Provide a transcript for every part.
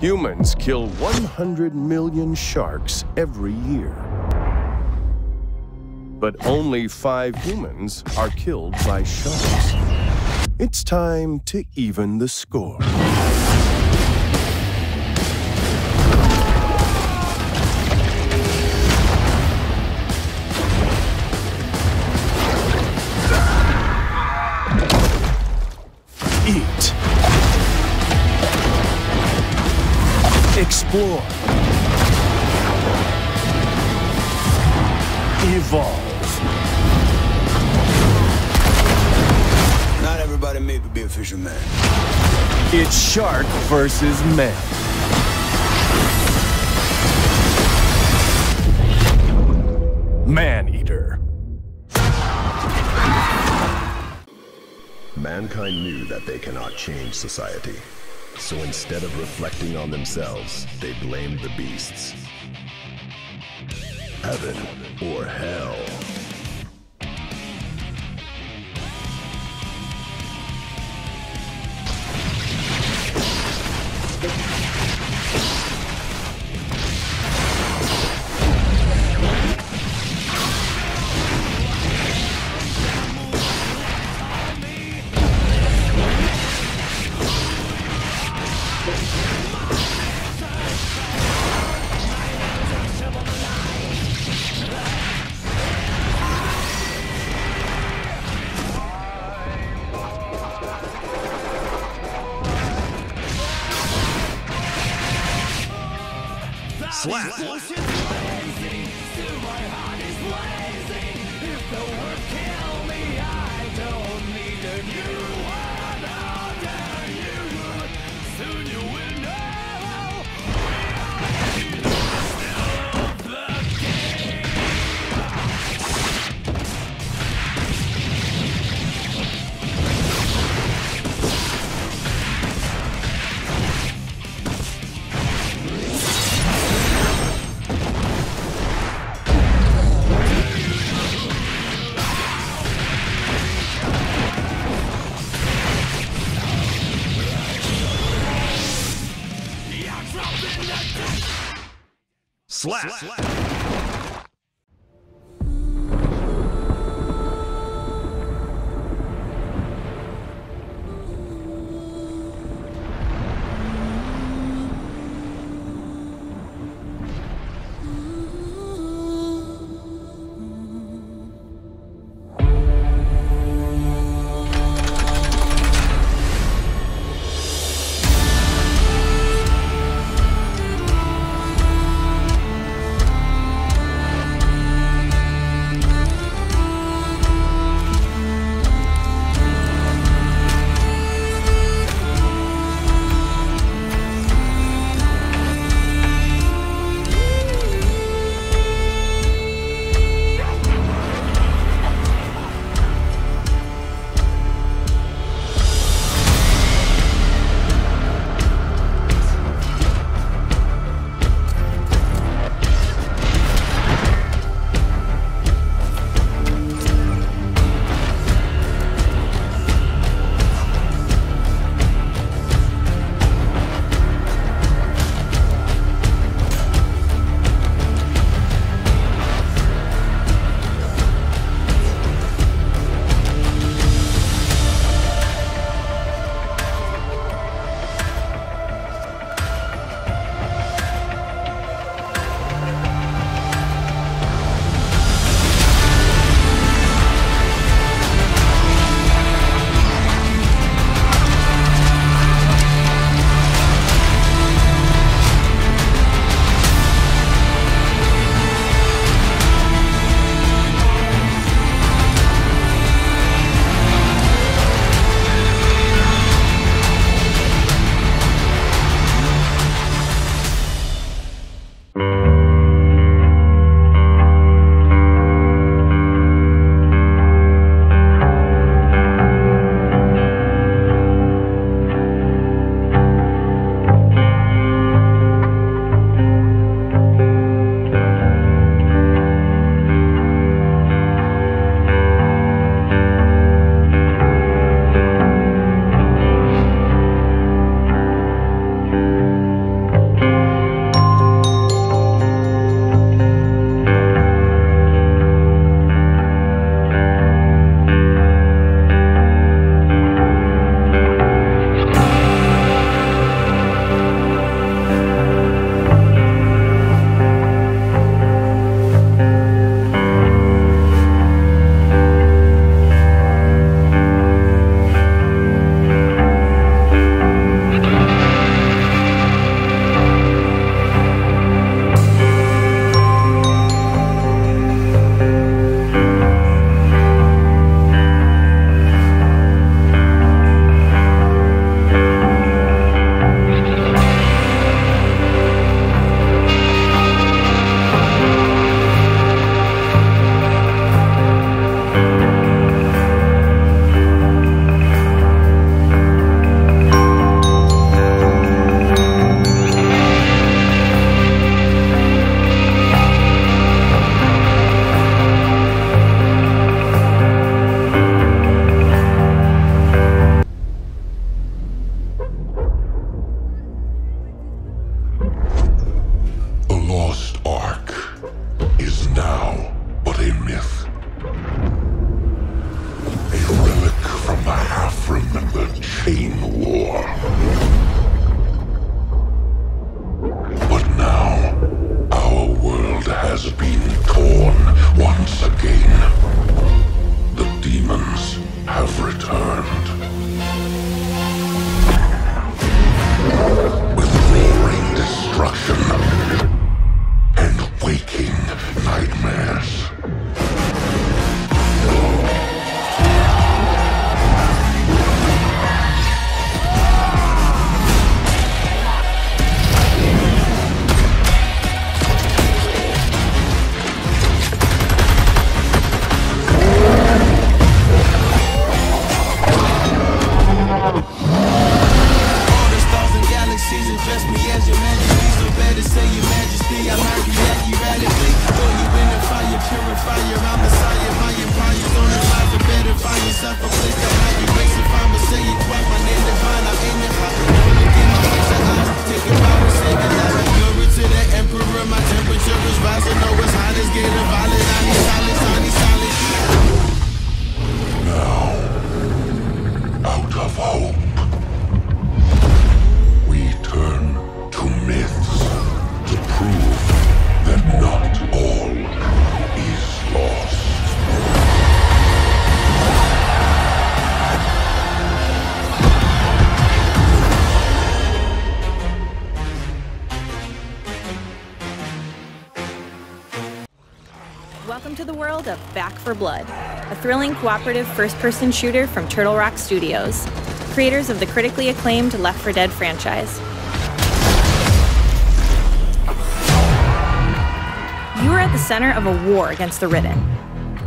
Humans kill 100 million sharks every year. But only 5 humans are killed by sharks. It's time to even the score. Eat. Explore. Evolve. Not everybody made to be a fisherman. It's shark versus man. Man-eater. Mankind knew that they cannot change society. So instead of reflecting on themselves, they blamed the beasts. Heaven or hell? Slap! Slap! Welcome to the world of Back 4 Blood, a thrilling cooperative first-person shooter from Turtle Rock Studios, creators of the critically acclaimed Left 4 Dead franchise. You are at the center of a war against the Ridden.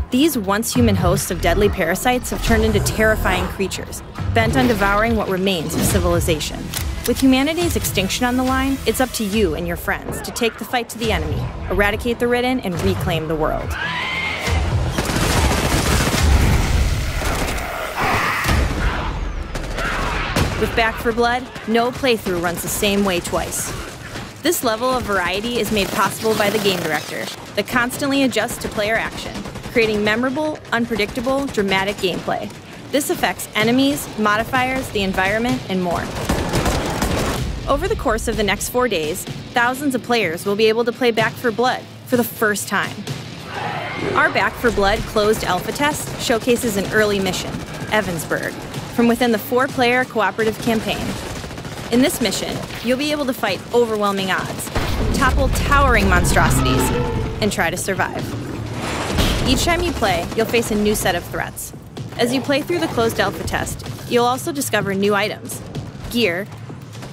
These once-human hosts of deadly parasites have turned into terrifying creatures, bent on devouring what remains of civilization. With humanity's extinction on the line, it's up to you and your friends to take the fight to the enemy, eradicate the Ridden, and reclaim the world. With Back 4 Blood, no playthrough runs the same way twice. This level of variety is made possible by the game director that constantly adjusts to player action, creating memorable, unpredictable, dramatic gameplay. This affects enemies, modifiers, the environment, and more. Over the course of the next 4 days, thousands of players will be able to play Back 4 Blood for the first time. Our Back 4 Blood closed alpha test showcases an early mission, Evansburg, from within the 4-player cooperative campaign. In this mission, you'll be able to fight overwhelming odds, topple towering monstrosities, and try to survive. Each time you play, you'll face a new set of threats. As you play through the closed alpha test, you'll also discover new items, gear,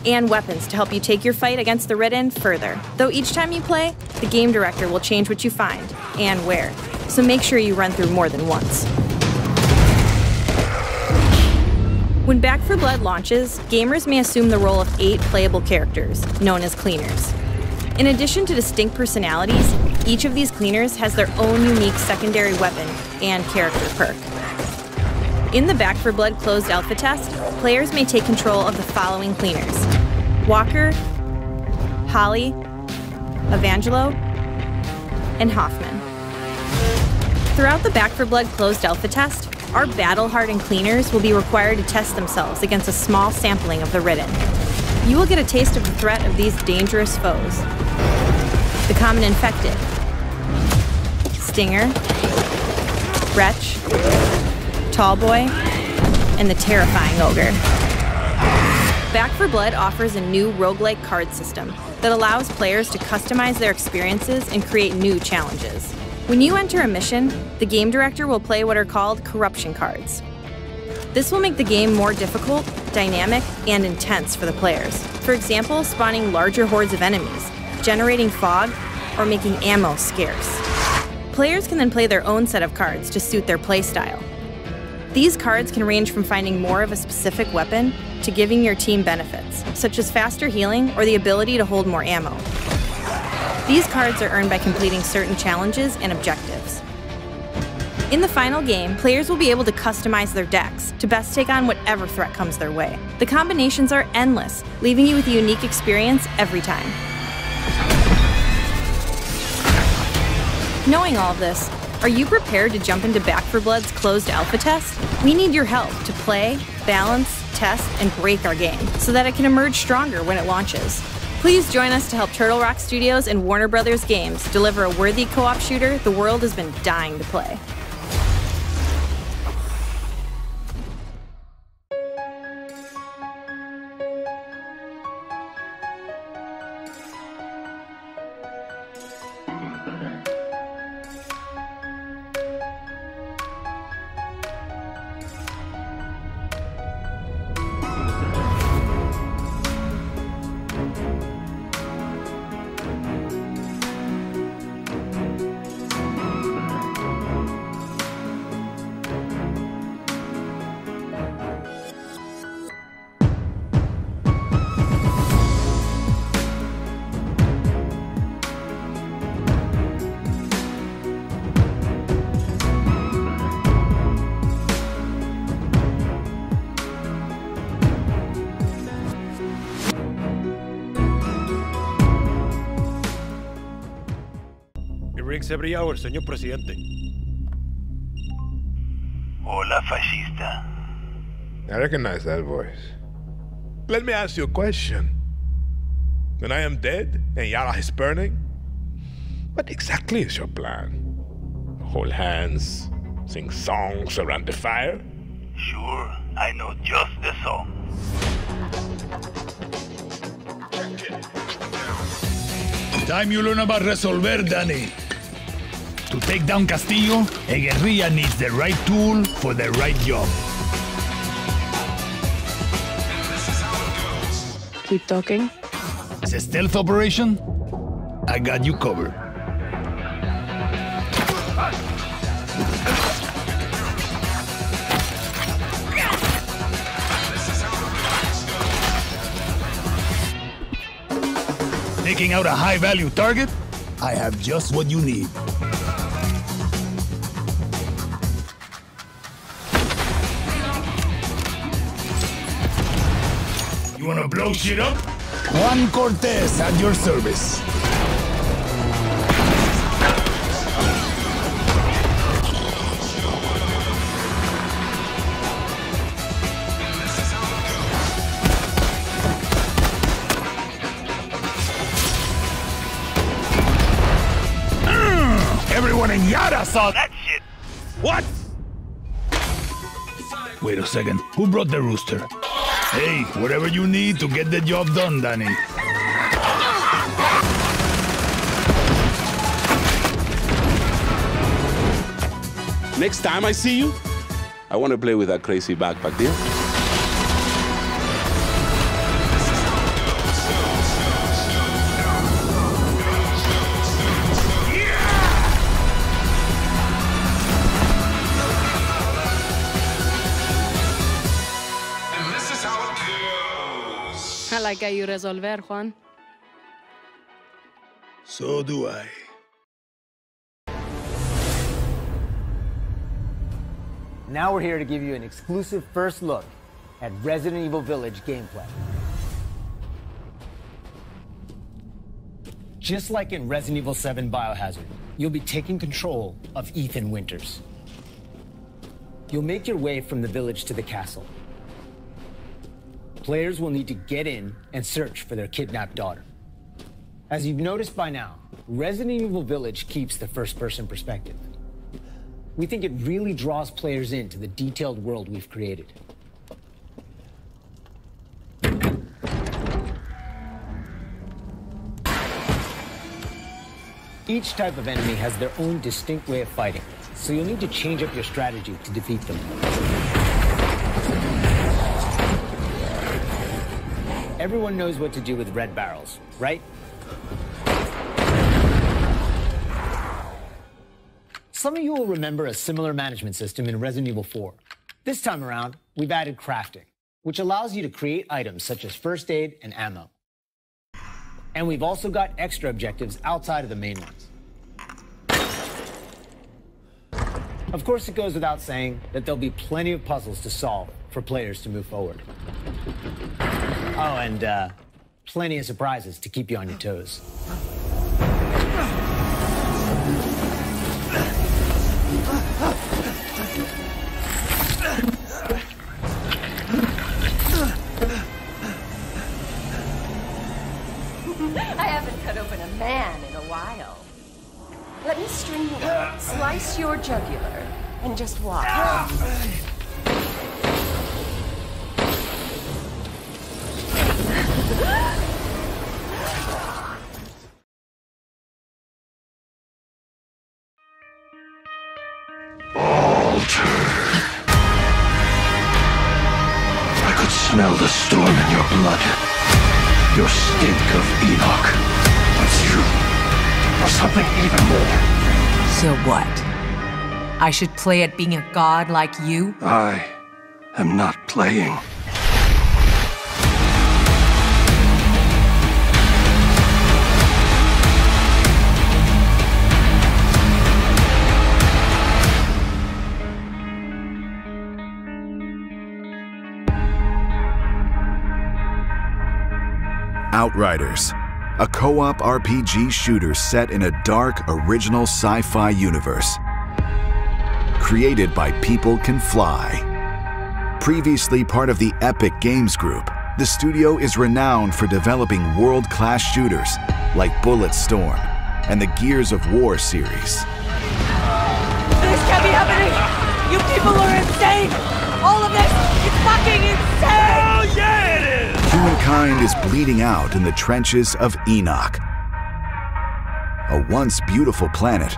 and weapons to help you take your fight against the Ridden further. Though each time you play, the game director will change what you find and where, so make sure you run through more than once. When Back 4 Blood launches, gamers may assume the role of 8 playable characters, known as cleaners. In addition to distinct personalities, each of these cleaners has their own unique secondary weapon and character perk. In the Back 4 Blood closed alpha test, players may take control of the following cleaners: Walker, Holly, Evangelo, and Hoffman. Throughout the Back 4 Blood closed alpha test, our battle-hardened cleaners will be required to test themselves against a small sampling of the Ridden. You will get a taste of the threat of these dangerous foes: the common infected, Stinger, Wretch, Tallboy, and the terrifying Ogre. Back 4 Blood offers a new roguelike card system that allows players to customize their experiences and create new challenges. When you enter a mission, the game director will play what are called corruption cards. This will make the game more difficult, dynamic, and intense for the players. For example, spawning larger hordes of enemies, generating fog, or making ammo scarce. Players can then play their own set of cards to suit their playstyle. These cards can range from finding more of a specific weapon to giving your team benefits, such as faster healing or the ability to hold more ammo. These cards are earned by completing certain challenges and objectives. In the final game, players will be able to customize their decks to best take on whatever threat comes their way. The combinations are endless, leaving you with a unique experience every time. Knowing all of this, are you prepared to jump into Back 4 Blood's closed alpha test? We need your help to play, balance, test, and break our game so that it can emerge stronger when it launches. Please join us to help Turtle Rock Studios and Warner Brothers Games deliver a worthy co-op shooter the world has been dying to play. Every hour, señor presidente. Hola, fascista. I recognize that voice. Let me ask you a question. When I am dead and Yara is burning, what exactly is your plan? Hold hands, sing songs around the fire? Sure, I know just the song. Time you learn about resolver, Danny. To take down Castillo, a guerrilla needs the right tool for the right job. Keep talking. It's a stealth operation. I got you covered. Taking out a high-value target? I have just what you need. You wanna blow shit up? Juan Cortez at your service. Everyone in Yara saw that shit! What? Wait a second, who brought the rooster? Hey, whatever you need to get the job done, Danny. Next time I see you, I want to play with that crazy backpack, deal? I like how you resolver, Juan. So do I. Now we're here to give you an exclusive first look at Resident Evil Village gameplay. Just like in Resident Evil 7 Biohazard, you'll be taking control of Ethan Winters. You'll make your way from the village to the castle. Players will need to get in and search for their kidnapped daughter. As you've noticed by now, Resident Evil Village keeps the first-person perspective. We think it really draws players into the detailed world we've created. Each type of enemy has their own distinct way of fighting, so you'll need to change up your strategy to defeat them. Everyone knows what to do with red barrels, right? Some of you will remember a similar management system in Resident Evil 4. This time around, we've added crafting, which allows you to create items such as first aid and ammo. And we've also got extra objectives outside of the main ones. Of course, it goes without saying that there'll be plenty of puzzles to solve for players to move forward. Oh, and plenty of surprises to keep you on your toes. I haven't cut open a man in a while. Let me string you up, slice your jugular, and just watch. I could smell the storm in your blood. Your stink of Enoch. But you are something even more. So what? I should play at being a god like you? I am not playing. Outriders, a co-op RPG shooter set in a dark, original sci-fi universe. Created by People Can Fly. Previously part of the Epic Games Group, the studio is renowned for developing world-class shooters like Bulletstorm and the Gears of War series. This can't be happening! You people are insane! All of this is fucking insane! Oh yeah, it is! Humankind is bleeding out in the trenches of Enoch. A once beautiful planet,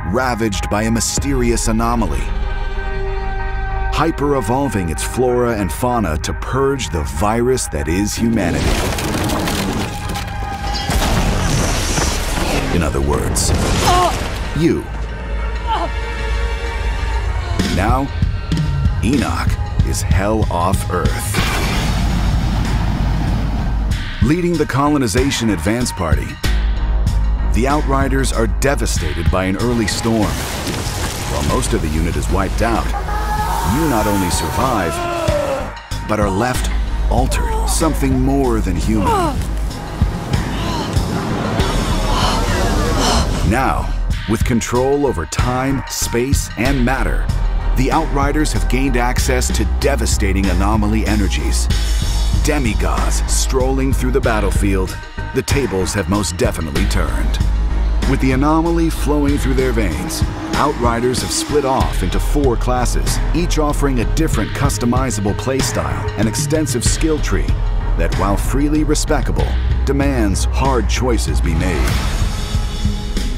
ravaged by a mysterious anomaly, hyper-evolving its flora and fauna to purge the virus that is humanity. In other words, you. Now, Enoch is hell off Earth. Leading the colonization advance party, the Outriders are devastated by an early storm. While most of the unit is wiped out, you not only survive, but are left altered, something more than human. Now, with control over time, space, and matter, the Outriders have gained access to devastating anomaly energies. Demigods strolling through the battlefield, the tables have most definitely turned. With the anomaly flowing through their veins, Outriders have split off into 4 classes, each offering a different customizable playstyle and extensive skill tree that, while freely respecable, demands hard choices be made.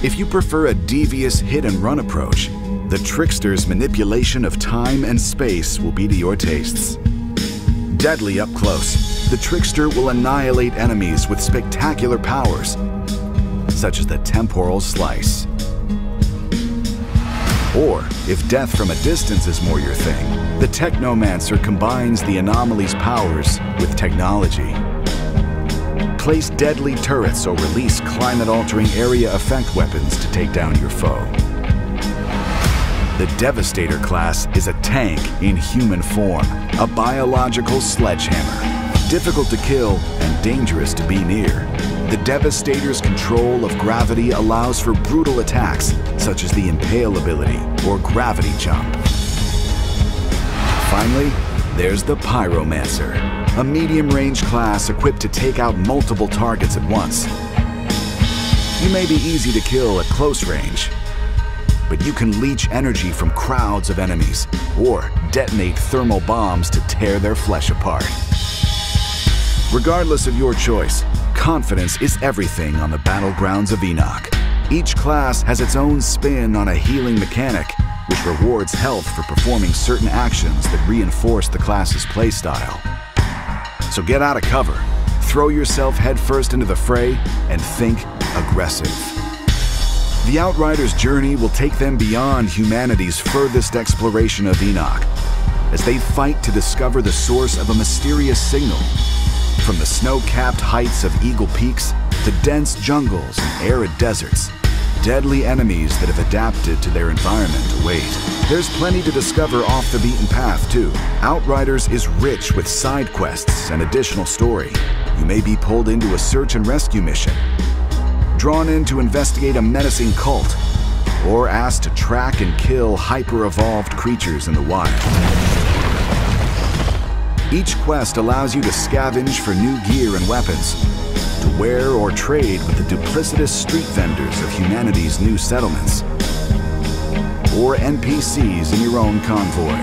If you prefer a devious hit-and-run approach, the Trickster's manipulation of time and space will be to your tastes. Deadly up close, the Trickster will annihilate enemies with spectacular powers, such as the Temporal Slice. Or, if death from a distance is more your thing, the Technomancer combines the anomaly's powers with technology. Place deadly turrets or release climate-altering area effect weapons to take down your foe. The Devastator class is a tank in human form, a biological sledgehammer. Difficult to kill and dangerous to be near, the Devastator's control of gravity allows for brutal attacks, such as the Impale ability or Gravity Jump. Finally, there's the Pyromancer, a medium-range class equipped to take out multiple targets at once. You may be easy to kill at close range, but you can leech energy from crowds of enemies or detonate thermal bombs to tear their flesh apart. Regardless of your choice, confidence is everything on the battlegrounds of Enoch. Each class has its own spin on a healing mechanic, which rewards health for performing certain actions that reinforce the class's playstyle. So get out of cover, throw yourself headfirst into the fray, and think aggressive. The Outriders' journey will take them beyond humanity's furthest exploration of Enoch, as they fight to discover the source of a mysterious signal. From the snow-capped heights of Eagle Peaks to dense jungles and arid deserts, deadly enemies that have adapted to their environment await. There's plenty to discover off the beaten path, too. Outriders is rich with side quests and additional story. You may be pulled into a search and rescue mission, drawn in to investigate a menacing cult, or asked to track and kill hyper-evolved creatures in the wild. Each quest allows you to scavenge for new gear and weapons, to wear or trade with the duplicitous street vendors of humanity's new settlements, or NPCs in your own convoy.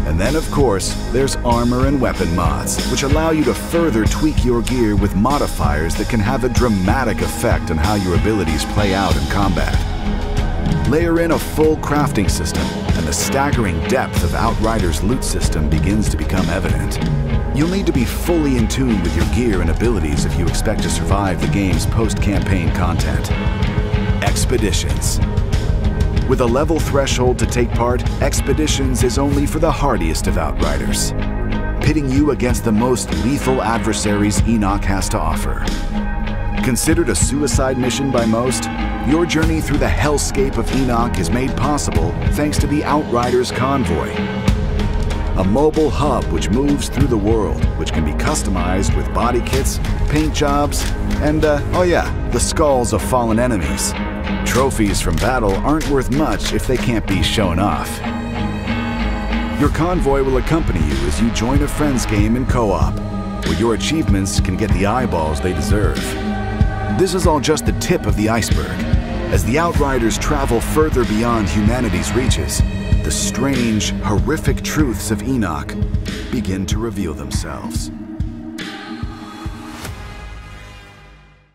And then, of course, there's armor and weapon mods, which allow you to further tweak your gear with modifiers that can have a dramatic effect on how your abilities play out in combat. Layer in a full crafting system, and the staggering depth of Outriders' loot system begins to become evident. You'll need to be fully in tune with your gear and abilities if you expect to survive the game's post-campaign content. Expeditions. With a level threshold to take part, Expeditions is only for the hardiest of Outriders, pitting you against the most lethal adversaries Enoch has to offer. Considered a suicide mission by most, your journey through the hellscape of Enoch is made possible thanks to the Outriders Convoy, a mobile hub which moves through the world, which can be customized with body kits, paint jobs, and, oh yeah, the skulls of fallen enemies. Trophies from battle aren't worth much if they can't be shown off. Your convoy will accompany you as you join a friend's game in co-op, where your achievements can get the eyeballs they deserve. This is all just the tip of the iceberg. As the Outriders travel further beyond humanity's reaches, the strange, horrific truths of Enoch begin to reveal themselves.